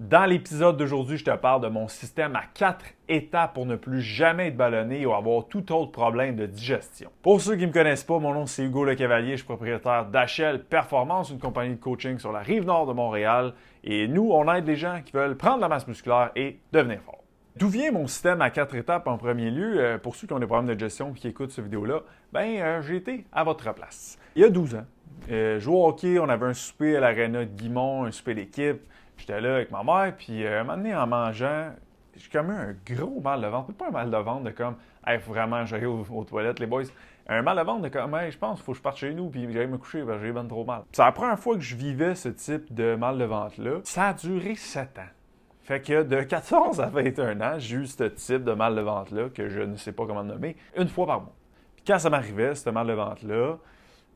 Dans l'épisode d'aujourd'hui, je te parle de mon système à 4 étapes pour ne plus jamais être ballonné ou avoir tout autre problème de digestion. Pour ceux qui ne me connaissent pas, mon nom c'est Hugo Lecavalier, je suis propriétaire d'HL Performance, une compagnie de coaching sur la rive nord de Montréal. Et nous, on aide les gens qui veulent prendre la masse musculaire et devenir fort. D'où vient mon système à 4 étapes en premier lieu? Pour ceux qui ont des problèmes de digestion et qui écoutent cette vidéo-là, j'ai été à votre place. Il y a 12 ans, je jouais au hockey, on avait un souper à l'aréna de Guimont, un souper d'équipe. J'étais là avec ma mère, puis un moment donné, en mangeant, j'ai comme eu un gros mal de ventre. Pas un mal de ventre de comme, hey, faut vraiment que j'aille aux toilettes, les boys. Un mal de ventre de comme, hey, je pense qu'il faut que je parte chez nous, puis j'aille me coucher, parce que j'ai ben trop mal. C'est la première fois que je vivais ce type de mal de ventre-là. Ça a duré 7 ans. Fait que de 14 à 21 ans, j'ai eu ce type de mal de ventre-là, que je ne sais pas comment nommer, une fois par mois. Puis quand ça m'arrivait, ce mal de ventre-là,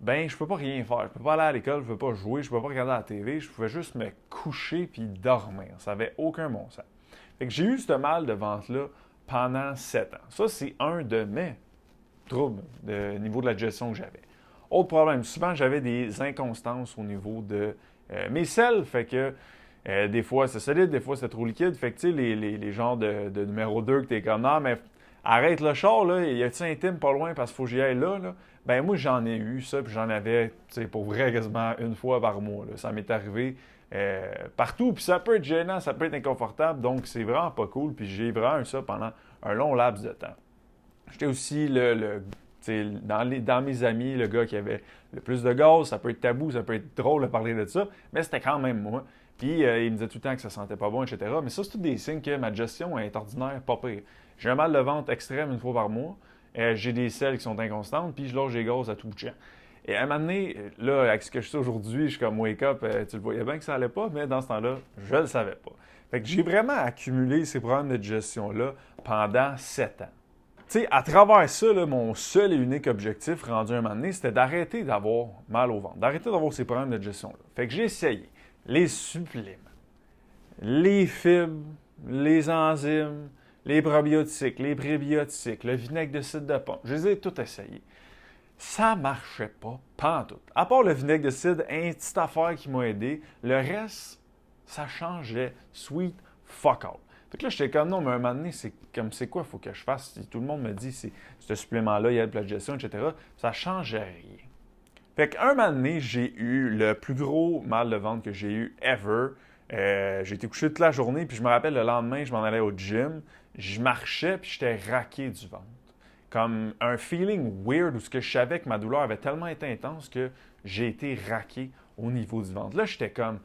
je peux pas rien faire. Je peux pas aller à l'école, je peux pas jouer, je peux pas regarder la TV, je pouvais juste me coucher puis dormir. Ça avait aucun bon sens. Fait que j'ai eu ce mal de ventre-là pendant 7 ans. Ça, c'est un de mes troubles de niveau de la digestion que j'avais. Autre problème, souvent j'avais des inconstances au niveau de mes selles, fait que des fois c'est solide, des fois c'est trop liquide. Fait que tu sais, les genres de numéro 2 que t'es comme non, mais arrête le char, là, y a-t-il un team pas loin parce qu'il faut que j'y aille là? Moi, j'en ai eu ça, puis j'en avais, pour vrai, quasiment une fois par mois. Là. Ça m'est arrivé partout, puis ça peut être gênant, ça peut être inconfortable, donc c'est vraiment pas cool, puis j'ai vraiment eu ça pendant un long laps de temps. J'étais aussi dans mes amis, le gars qui avait le plus de gaz. Ça peut être tabou, ça peut être drôle de parler de ça, mais c'était quand même moi. Puis il me disait tout le temps que ça sentait pas bon, etc. Mais ça, c'est tous des signes que ma digestion est ordinaire, pas pire. J'ai un mal de ventre extrême une fois par mois. J'ai des selles qui sont inconstantes, puis je loge des gaz à tout bout de champ. Et à un moment donné, là, avec ce que je sais aujourd'hui, je suis comme wake up, tu le voyais bien que ça allait pas, mais dans ce temps-là, je le savais pas. Fait que j'ai vraiment accumulé ces problèmes de digestion-là pendant 7 ans. Tu sais, à travers ça, là, mon seul et unique objectif rendu à un moment donné, c'était d'arrêter d'avoir mal au ventre, d'arrêter d'avoir ces problèmes de digestion-là. Fait que j'ai essayé les suppléments, les fibres, les enzymes, les probiotiques, les prébiotiques, le vinaigre de cidre de pomme. Je les ai tous essayés. Ça marchait pas, pantoute. À part le vinaigre de cidre, une petite affaire qui m'a aidé, le reste, ça changeait sweet fuck all. Fait que là, j'étais comme non, mais à un moment donné, c'est quoi il faut que je fasse? Si tout le monde me dit c'est ce supplément-là, il y a de la digestion, etc., ça changeait rien. Fait qu'un moment donné, j'ai eu le plus gros mal de ventre que j'ai eu ever. J'ai été couché toute la journée, puis je me rappelle le lendemain, je m'en allais au gym. Je marchais, puis j'étais raqué du ventre. Comme un feeling weird où je savais que ma douleur avait tellement été intense que j'ai été raqué au niveau du ventre. Là, j'étais comme,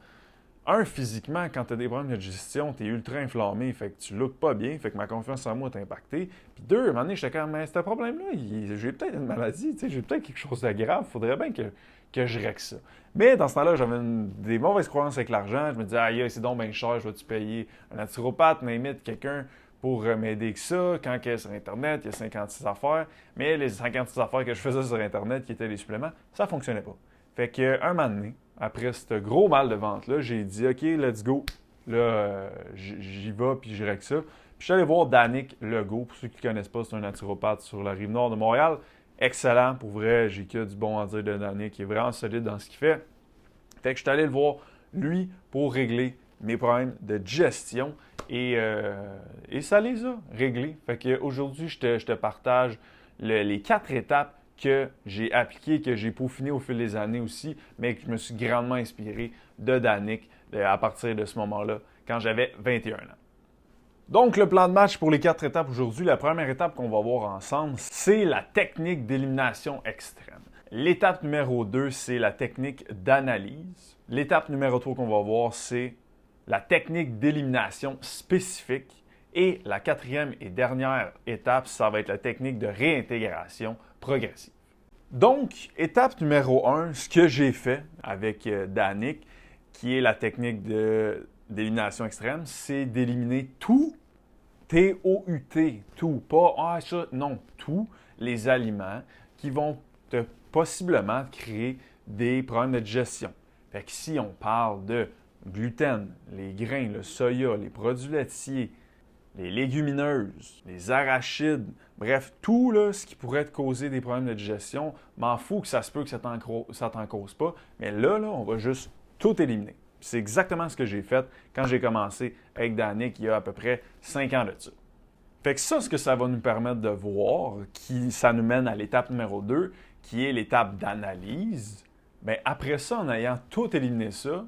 physiquement, quand tu as des problèmes de digestion, tu es ultra inflammé, fait que tu looks pas bien, fait que ma confiance en moi est impactée. Puis deux, à un moment donné, j'étais comme, mais ce problème-là, j'ai peut-être une maladie, j'ai peut-être quelque chose de grave, il faudrait bien que je règle ça. Mais dans ce temps-là, j'avais des mauvaises croyances avec l'argent. Je me disais, aïe, c'est donc bien cher, je vais-tu payer un naturopathe, n'importe quelqu'un pour m'aider avec ça. Quand il y a sur Internet, il y a 56 affaires. Mais les 56 affaires que je faisais sur Internet, qui étaient des suppléments, ça ne fonctionnait pas. Fait qu'un moment donné, après ce gros mal de ventre-là, j'ai dit, OK, let's go. Là, j'y vais, puis je règle ça. Puis je suis allé voir Danick Legault. Pour ceux qui ne connaissent pas, c'est un naturopathe sur la rive nord de Montréal. Excellent, pour vrai. J'ai que du bon à dire de Danick. Il est vraiment solide dans ce qu'il fait. Fait que je suis allé le voir, lui, pour régler mes problèmes de digestion. Et ça les a réglés. Fait qu'aujourd'hui, je te partage les 4 étapes que j'ai appliquées, que j'ai peaufinées au fil des années aussi, mais que je me suis grandement inspiré de Danick à partir de ce moment-là, quand j'avais 21 ans. Donc, le plan de match pour les 4 étapes aujourd'hui, la première étape qu'on va voir ensemble, c'est la technique d'élimination extrême. L'étape numéro 2, c'est la technique d'analyse. L'étape numéro 3 qu'on va voir, c'est la technique d'élimination spécifique. Et la 4e et dernière étape, ça va être la technique de réintégration progressive. Donc, étape numéro 1, ce que j'ai fait avec Danick, qui est la technique d'élimination extrême, c'est d'éliminer tout, T-O-U-T, tout, pas ça, non, tous les aliments qui vont te possiblement créer des problèmes de digestion. Fait que si on parle de gluten, les grains, le soya, les produits laitiers, les légumineuses, les arachides, bref, tout là, ce qui pourrait te causer des problèmes de digestion, m'en fous que ça se peut que ça t'en cause pas, mais là, on va juste tout éliminer. C'est exactement ce que j'ai fait quand j'ai commencé avec Danick il y a à peu près 5 ans de ça. Fait que ça, ce que ça va nous permettre de voir, ça nous mène à l'étape numéro 2, qui est l'étape d'analyse. Bien, après ça, en ayant tout éliminé ça,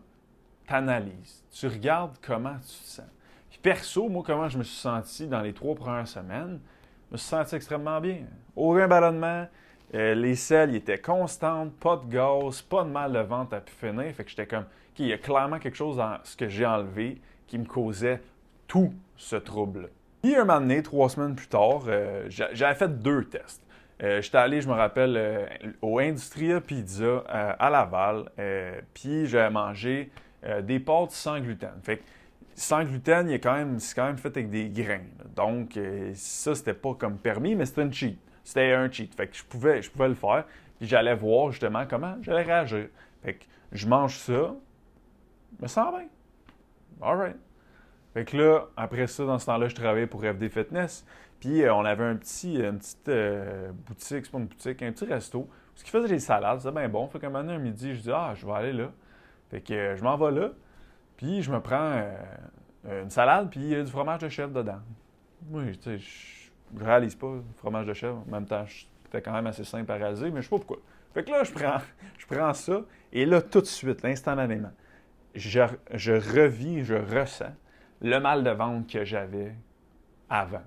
tu analyses. Tu regardes comment tu te sens. Puis perso, moi, comment je me suis senti dans les 3 premières semaines, je me suis senti extrêmement bien. Aucun ballonnement, les selles étaient constantes, pas de gaz, pas de mal de ventre à pu finir. Fait que j'étais comme, OK, il y a clairement quelque chose dans ce que j'ai enlevé qui me causait tout ce trouble. Puis un moment donné, 3 semaines plus tard, j'avais fait 2 tests. J'étais allé, je me rappelle, au Industria Pizza à Laval, puis j'avais mangé des pâtes sans gluten. Fait que sans gluten, c'est quand même fait avec des grains. Là. Donc, ça, c'était pas comme permis, mais c'était un cheat. C'était un cheat. Fait que je pouvais le faire, puis j'allais voir justement comment j'allais réagir. Fait que je mange ça, je me sens bien. All right. Fait que là, après ça, dans ce temps-là, je travaillais pour FD Fitness. Puis on avait une petite boutique, c'est pas une boutique, un petit resto. Ce qui faisait des salades, c'était bien bon. Fait qu'à un moment donné, un midi, je dis je vais aller là. Fait que je m'en vais là. Puis je me prends une salade, puis il y a du fromage de chèvre dedans. Oui, tu sais, je réalise pas le fromage de chèvre. En même temps, c'était quand même assez simple à réaliser, mais je sais pas pourquoi. Fait que là, je prends ça, et là, tout de suite, instantanément, je revis, je ressens le mal de ventre que j'avais avant.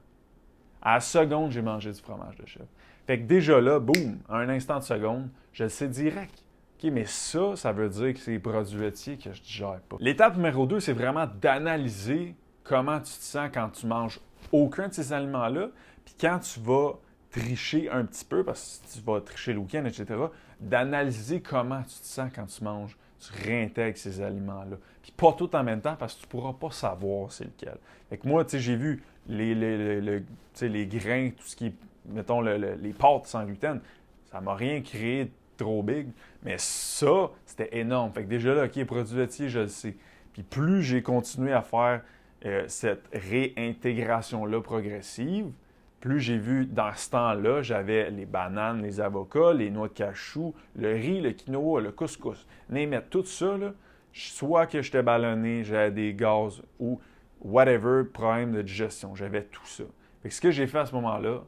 À la seconde, j'ai mangé du fromage de chèvre. Fait que déjà là, boum, à un instant de seconde, je le sais direct. OK, mais ça veut dire que c'est les produits laitiers que je ne digère pas. L'étape numéro 2, c'est vraiment d'analyser comment tu te sens quand tu manges aucun de ces aliments-là, puis quand tu vas tricher un petit peu, parce que tu vas tricher le week-end, etc., d'analyser comment tu te sens quand tu manges. Tu réintègres ces aliments-là. Puis pas tout en même temps, parce que tu ne pourras pas savoir c'est lequel. Fait que moi, tu sais, j'ai vu les grains, tout ce qui est, mettons, les pâtes sans gluten, ça m'a rien créé de trop big, mais ça, c'était énorme. Fait que déjà là, OK, produits laitiers, je le sais. Puis plus j'ai continué à faire cette réintégration-là progressive, plus j'ai vu dans ce temps-là, j'avais les bananes, les avocats, les noix de cachou, le riz, le quinoa, le couscous. Mettre tout ça, là, soit que j'étais ballonné, j'avais des gaz ou whatever, problème de digestion. J'avais tout ça. Fait que ce que j'ai fait à ce moment-là,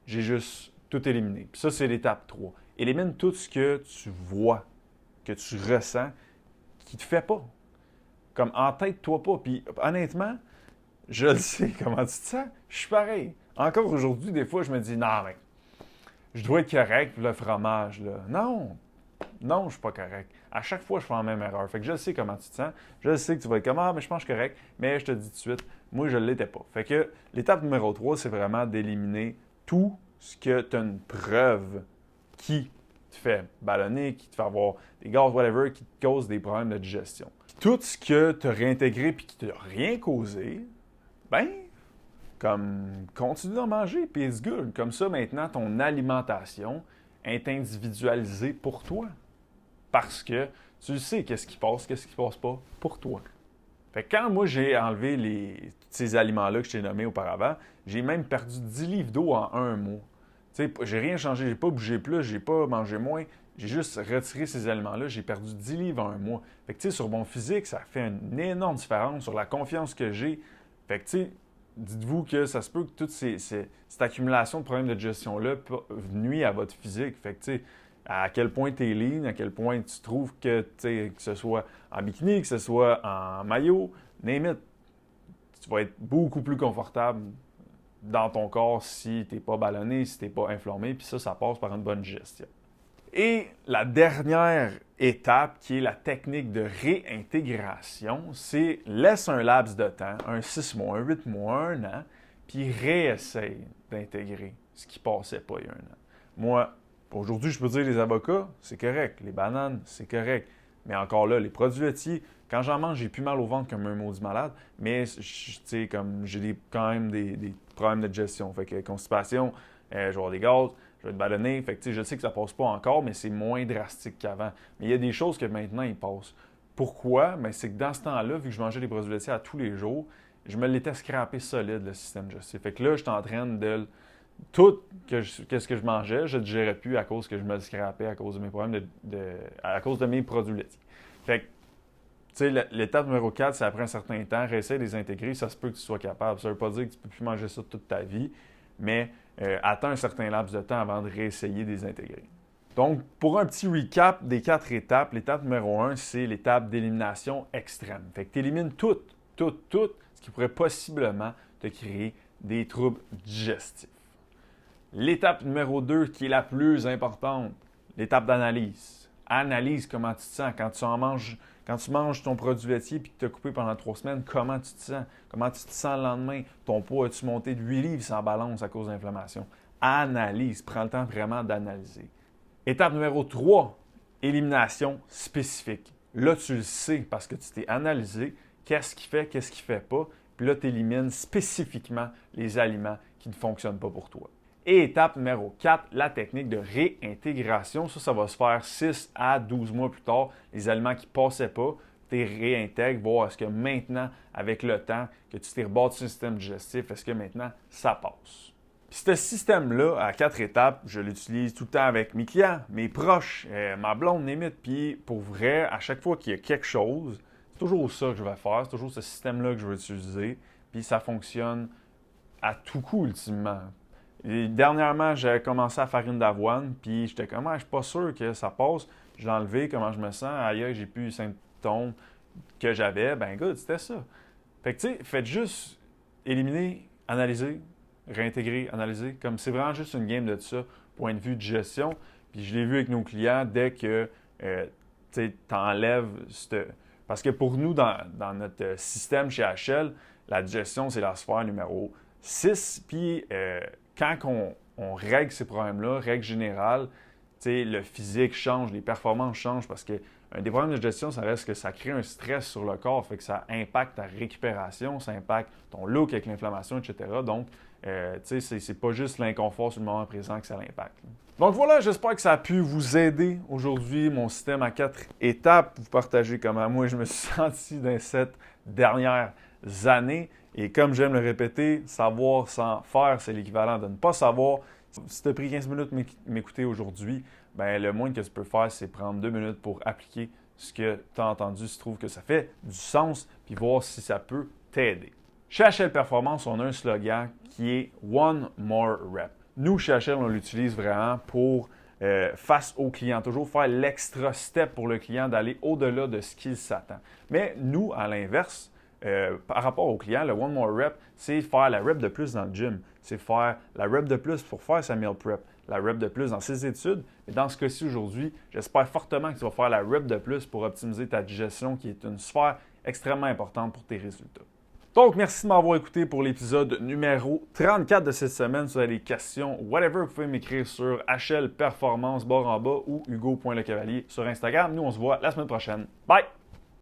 j'ai juste tout éliminé. Puis ça, c'est l'étape 3. Élimine tout ce que tu vois, que tu ressens, qui ne te fait pas. Comme en tête, toi pas. Puis honnêtement, je le sais comment tu te sens. Je suis pareil. Encore aujourd'hui, des fois, je me dis, non, mais je dois être correct pour le fromage, là. Non, je suis pas correct. À chaque fois, je fais la même erreur. Fait que je sais comment tu te sens. Je sais que tu vas être comme, mais je pense que je suis correct. Mais je te dis tout de suite, moi, je ne l'étais pas. Fait que l'étape numéro 3, c'est vraiment d'éliminer tout ce que tu as une preuve qui te fait ballonner, qui te fait avoir des gaz, whatever, qui te cause des problèmes de digestion. Tout ce que tu as réintégré et qui ne t'a rien causé, ben, comme continue d'en manger, puis it's good. Comme ça, maintenant, ton alimentation est individualisée pour toi. Parce que tu sais qu'est-ce qui passe pas pour toi. Fait que quand moi, j'ai enlevé tous ces aliments-là que je t'ai nommés auparavant, j'ai même perdu 10 livres d'eau en un mois. Tu sais, j'ai rien changé, j'ai pas bougé plus, j'ai pas mangé moins, j'ai juste retiré ces aliments-là, j'ai perdu 10 livres en un mois. Fait que tu sais, sur mon physique, ça fait une énorme différence sur la confiance que j'ai. Fait que tu sais, dites-vous que ça se peut que toute cette accumulation de problèmes de digestion-là nuit à votre physique. Fait que tu sais, à quel point tu es lean, à quel point tu trouves que ce soit en bikini, que ce soit en maillot, name it, tu vas être beaucoup plus confortable dans ton corps si tu n'es pas ballonné, si tu n'es pas inflammé, puis ça passe par une bonne digestion. Et la dernière étape, qui est la technique de réintégration, c'est laisse un laps de temps, un 6 mois, un 8 mois, un an, puis réessaye d'intégrer ce qui ne passait pas il y a un an. Moi, aujourd'hui, je peux dire les avocats, c'est correct. Les bananes, c'est correct. Mais encore là, les produits laitiers, quand j'en mange, j'ai plus mal au ventre comme un maudit malade. Mais, tu sais, comme j'ai quand même des problèmes de digestion. Fait que constipation, je vais avoir des gaz, je vais être ballonné. Fait que, tu sais, je sais que ça passe pas encore, mais c'est moins drastique qu'avant. Mais il y a des choses que maintenant, ils passent. Pourquoi? Bien, c'est que dans ce temps-là, vu que je mangeais des produits laitiers à tous les jours, je me l'étais scrappé solide, le système digestif. Fait que là, je suis en train de tout ce que je mangeais, je ne digérais plus à cause que je me le scrapais à cause de mes problèmes à cause de mes produits laitiers. Fait que sais, l'étape numéro 4, c'est après un certain temps, réessaye de les intégrer, ça se peut que tu sois capable. Ça ne veut pas dire que tu ne peux plus manger ça toute ta vie, mais attends un certain laps de temps avant de réessayer de les intégrer. Donc, pour un petit recap des 4 étapes, l'étape numéro 1, c'est l'étape d'élimination extrême. Fait que tu élimines tout, ce qui pourrait possiblement te créer des troubles digestifs. L'étape numéro 2, qui est la plus importante, l'étape d'analyse. Analyse comment tu te sens quand tu manges ton produit laitier et que tu as coupé pendant 3 semaines, comment tu te sens? Comment tu te sens le lendemain? Ton poids, as-tu monté de 8 livres sans balance à cause d'inflammation? Analyse, prends le temps vraiment d'analyser. Étape numéro 3, élimination spécifique. Là, tu le sais parce que tu t'es analysé, qu'est-ce qui fait pas, puis là, tu élimines spécifiquement les aliments qui ne fonctionnent pas pour toi. Et étape numéro 4, la technique de réintégration. Ça va se faire 6 à 12 mois plus tard. Les aliments qui ne passaient pas, tu les réintègres, voir est-ce que maintenant, avec le temps, que tu t'es rebâti un système digestif, est-ce que maintenant, ça passe. Puis ce système-là, à 4 étapes, je l'utilise tout le temps avec mes clients, mes proches, ma blonde limite. Puis pour vrai, à chaque fois qu'il y a quelque chose, c'est toujours ça que je vais faire, c'est toujours ce système-là que je vais utiliser. Puis ça fonctionne à tout coup, ultimement. Et dernièrement, j'ai commencé à farine d'avoine, puis j'étais comme, je suis pas sûr que ça passe. Je l'ai enlevé, comment je me sens, aïe, j'ai plus les symptômes que j'avais. Ben, good, c'était ça. Fait que, tu sais, faites juste éliminer, analyser, réintégrer, analyser. Comme c'est vraiment juste une game de ça, point de vue de gestion. Puis je l'ai vu avec nos clients dès que, tu enlèves Parce que pour nous, dans notre système chez HL, la digestion, c'est la sphère numéro 6. Puis, quand on règle ces problèmes-là, règle générale, le physique change, les performances changent parce que des problèmes de digestion, ça reste que ça crée un stress sur le corps, fait que ça impacte ta récupération, ça impacte ton look avec l'inflammation, etc. Donc, c'est pas juste l'inconfort sur le moment présent que ça l'impacte. Donc voilà, j'espère que ça a pu vous aider aujourd'hui, mon système à 4 étapes, vous partager comment moi je me suis senti dans cette dernière années. Et comme j'aime le répéter, savoir sans faire, c'est l'équivalent de ne pas savoir. Si tu as pris 15 minutes m'écouter aujourd'hui, ben le moins que tu peux faire, c'est prendre 2 minutes pour appliquer ce que tu as entendu, si tu trouves que ça fait du sens, puis voir si ça peut t'aider. Chez HL Performance, on a un slogan qui est « One More Rep ». Nous, chez HL, on l'utilise vraiment pour face au client, toujours faire l'extra step pour le client, d'aller au-delà de ce qu'il s'attend. Mais nous, à l'inverse, par rapport au client, le One More Rep, c'est faire la rep de plus dans le gym. C'est faire la rep de plus pour faire sa meal prep, la rep de plus dans ses études. Et dans ce cas-ci aujourd'hui, j'espère fortement que tu vas faire la rep de plus pour optimiser ta digestion, qui est une sphère extrêmement importante pour tes résultats. Donc, merci de m'avoir écouté pour l'épisode numéro 34 de cette semaine. Si vous avez des questions, whatever, vous pouvez m'écrire sur HL Performance _ ou hugo.lecavalier sur Instagram. Nous, on se voit la semaine prochaine. Bye!